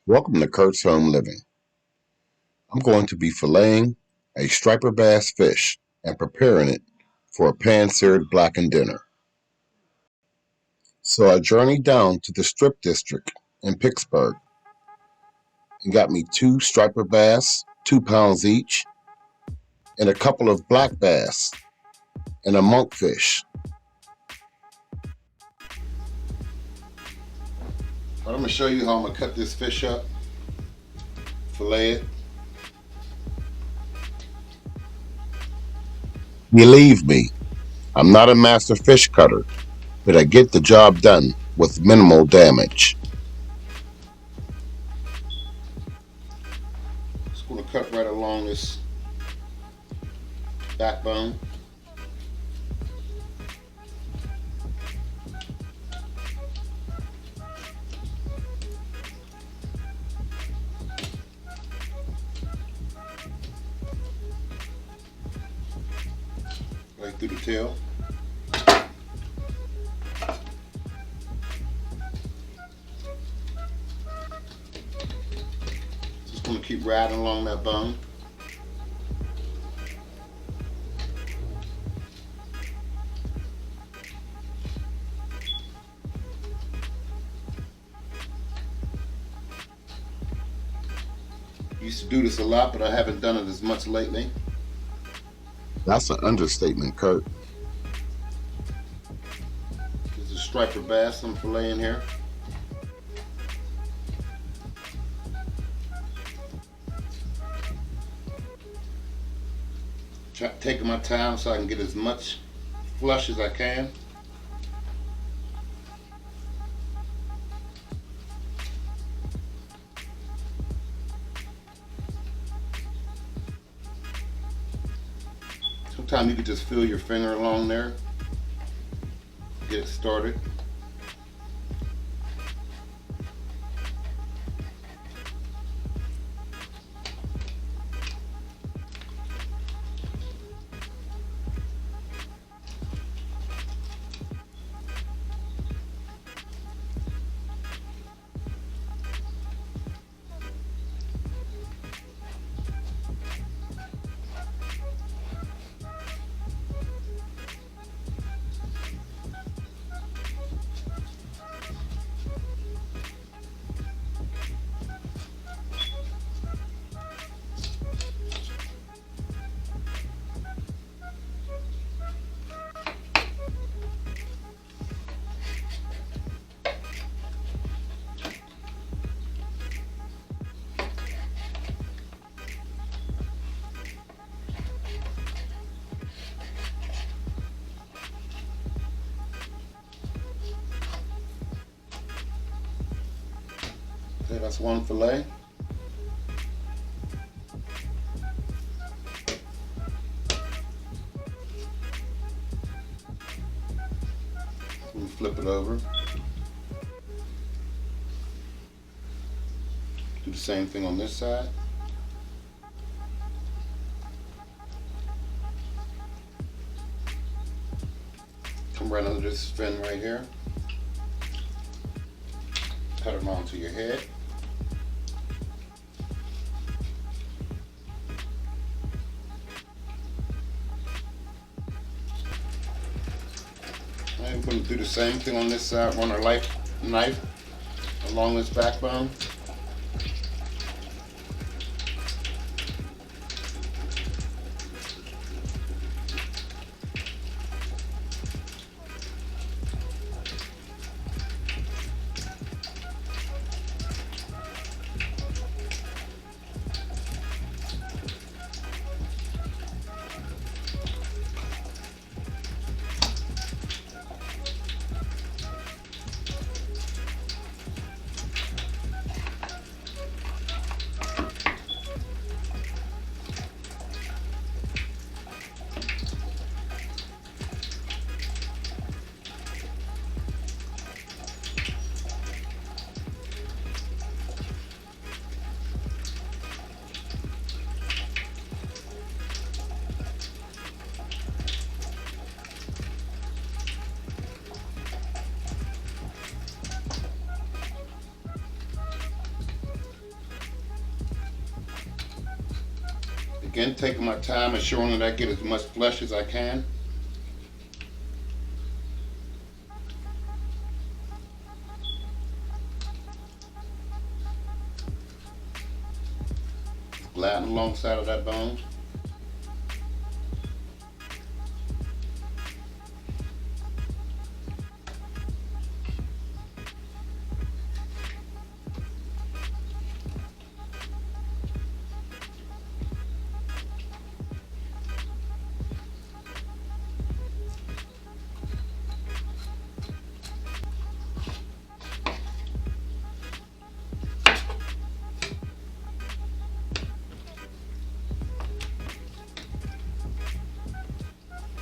Welcome to Kurt's Home Living. I'm going to be filleting a striper bass fish and preparing it for a pan-seared blackened dinner. So I journeyed down to the Strip District in Pittsburgh and got me two striper bass, 2 pounds each, and a couple of black bass and a monkfish. I'm going to show you how I'm going to cut this fish up, fillet it. Believe me, I'm not a master fish cutter, but I get the job done with minimal damage. Just going to cut right along this backbone. Right through the tail. Just going to keep riding along that bone. Used to do this a lot, but I haven't done it as much lately. That's an understatement, Kurt. This is striper bass I'm filleting here. Taking my time so I can get as much flush as I can. Sometimes you can just feel your finger along there, get it started. Okay, that's one fillet. Let me flip it over. Do the same thing on this side. Come right under this fin right here. Cut it onto your head. I'm going to do the same thing on this side. Run our knife along this backbone. Again, taking my time, ensuring that I get as much flesh as I can. Gliding alongside of that bone.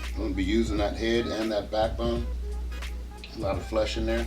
I'm going to be using that head and that backbone. A lot of flesh in there.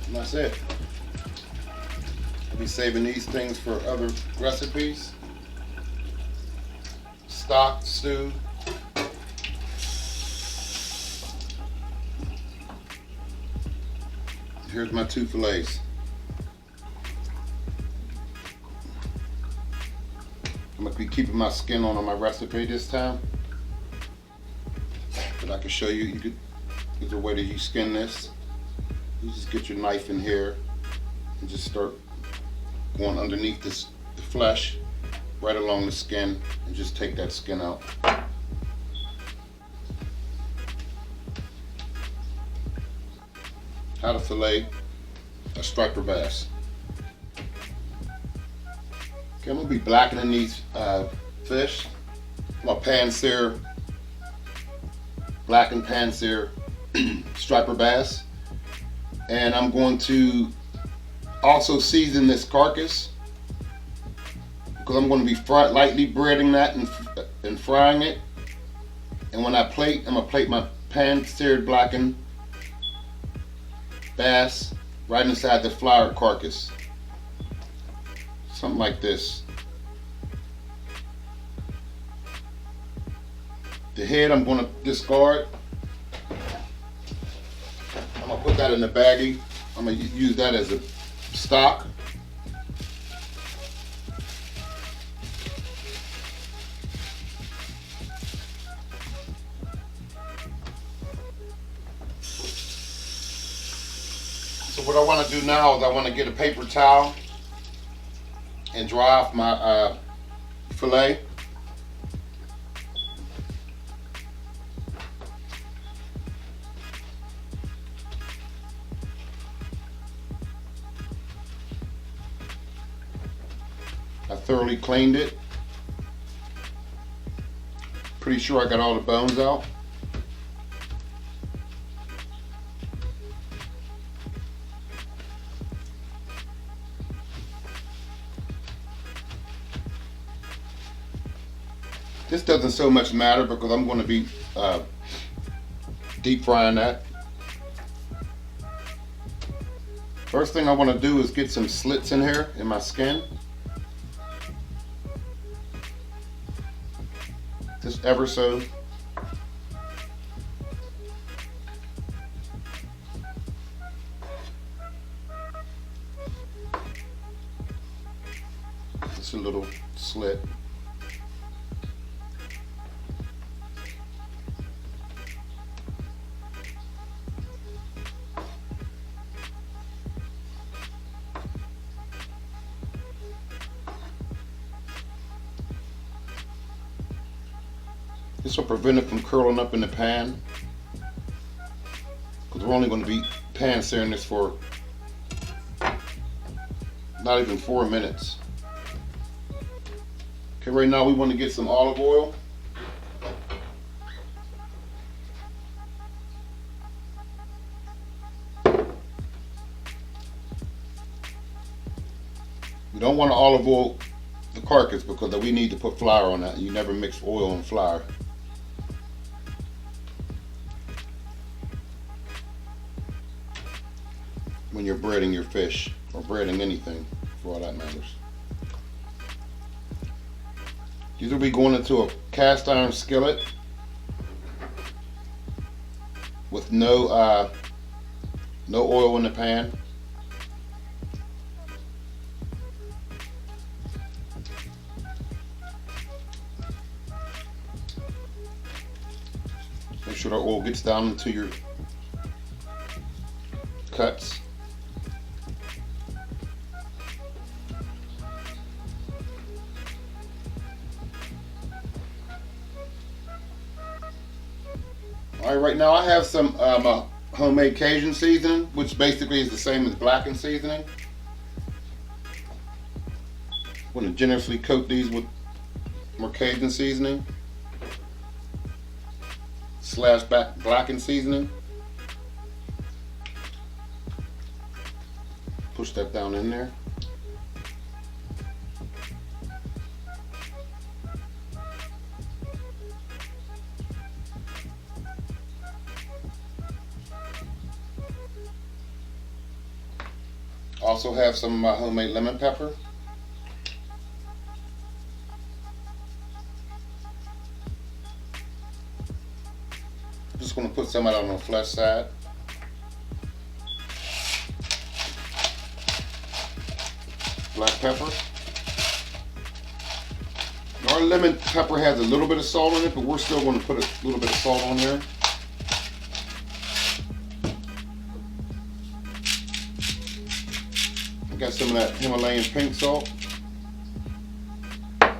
And that's it. I'll be saving these things for other recipes. Stock, stew. Here's my 2 fillets. I'm going to be keeping my skin on my recipe this time. But I can show you, there's a way that you skin this. You just get your knife in here and just start going underneath the flesh, right along the skin, and just take that skin out. How to fillet a striper bass. Okay, I'm gonna be blackening these fish. My pan-sear, blackened pan-sear striper bass. And I'm going to also season this carcass because I'm going to be lightly breading that and frying it. And when I plate, I'm going to plate my pan-seared blackened bass right inside the flour carcass. Something like this. The head I'm going to discard. I'm going to put that in the baggie. I'm going to use that as a stock. So what I want to do now is I want to get a paper towel and dry off my fillet. I thoroughly cleaned it. Pretty sure I got all the bones out. This doesn't so much matter because I'm going to be deep frying that. First thing I want to do is get some slits in here in my skin. Just ever so. Just a little slit. This will prevent it from curling up in the pan, because we're only going to be pan searing this for not even 4 minutes. Okay, right now we want to get some olive oil. You don't want to olive oil the carcass because we need to put flour on that. You never mix oil and flour. When you're breading your fish, or breading anything, for all that matters. These will be going into a cast iron skillet with no oil in the pan. Make sure the oil gets down into your cuts. Alright, right now I have some homemade Cajun seasoning, which basically is the same as blackened seasoning. I'm going to generously coat these with more Cajun seasoning / blackened seasoning. Push that down in there. Also have some of my homemade lemon pepper. Just going to put some out on the flesh side. Black pepper. Our lemon pepper has a little bit of salt in it, but we're still going to put a little bit of salt on there. I got some of that Himalayan pink salt. A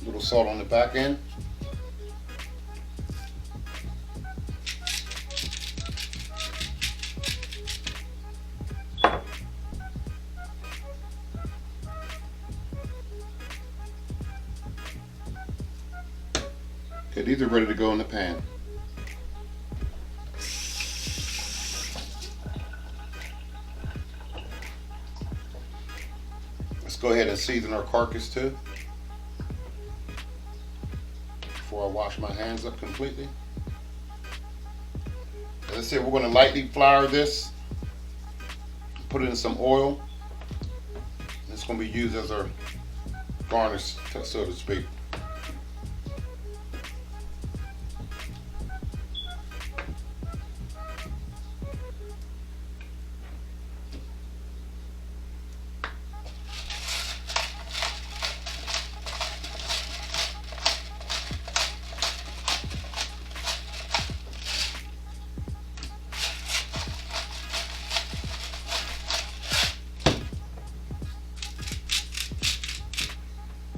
little salt on the back end. Okay, these are ready to go in the pan. Let's go ahead and season our carcass too, before I wash my hands up completely. As I said, we're going to lightly flour this, put it in some oil. It's going to be used as our garnish, so to speak.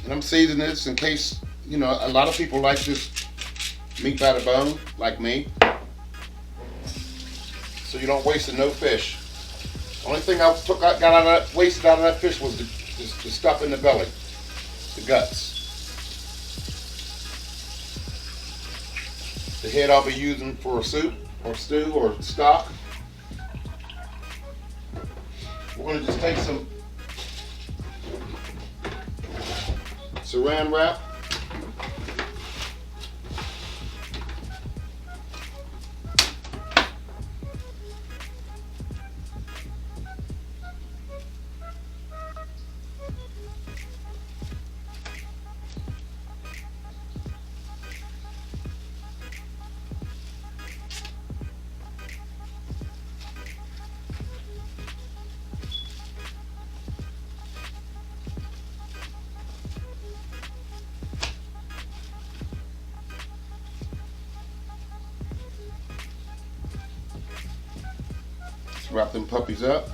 And I'm seasoning this in case, you know, a lot of people like this meat by the bone, like me. So you don't waste no fish. Only thing I wasted out of that fish was the stuff in the belly, the guts. The head I'll be using for a soup or stew or stock. We're going to just take some saran wrap. Wrap them puppies up,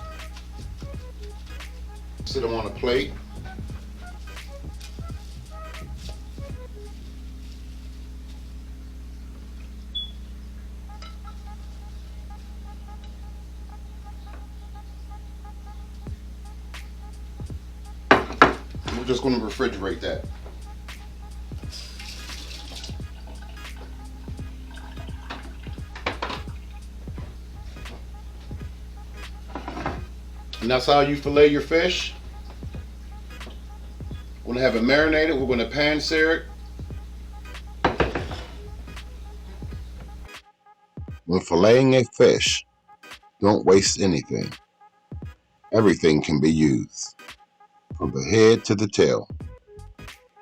sit them on a plate. just going to refrigerate that. And that's how you fillet your fish. We're going to have it marinated. We're going to pan sear it. When filleting a fish, don't waste anything. Everything can be used, from the head to the tail.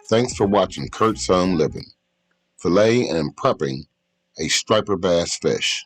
Thanks for watching Kurt's Home Living, filleting and prepping a striper bass fish.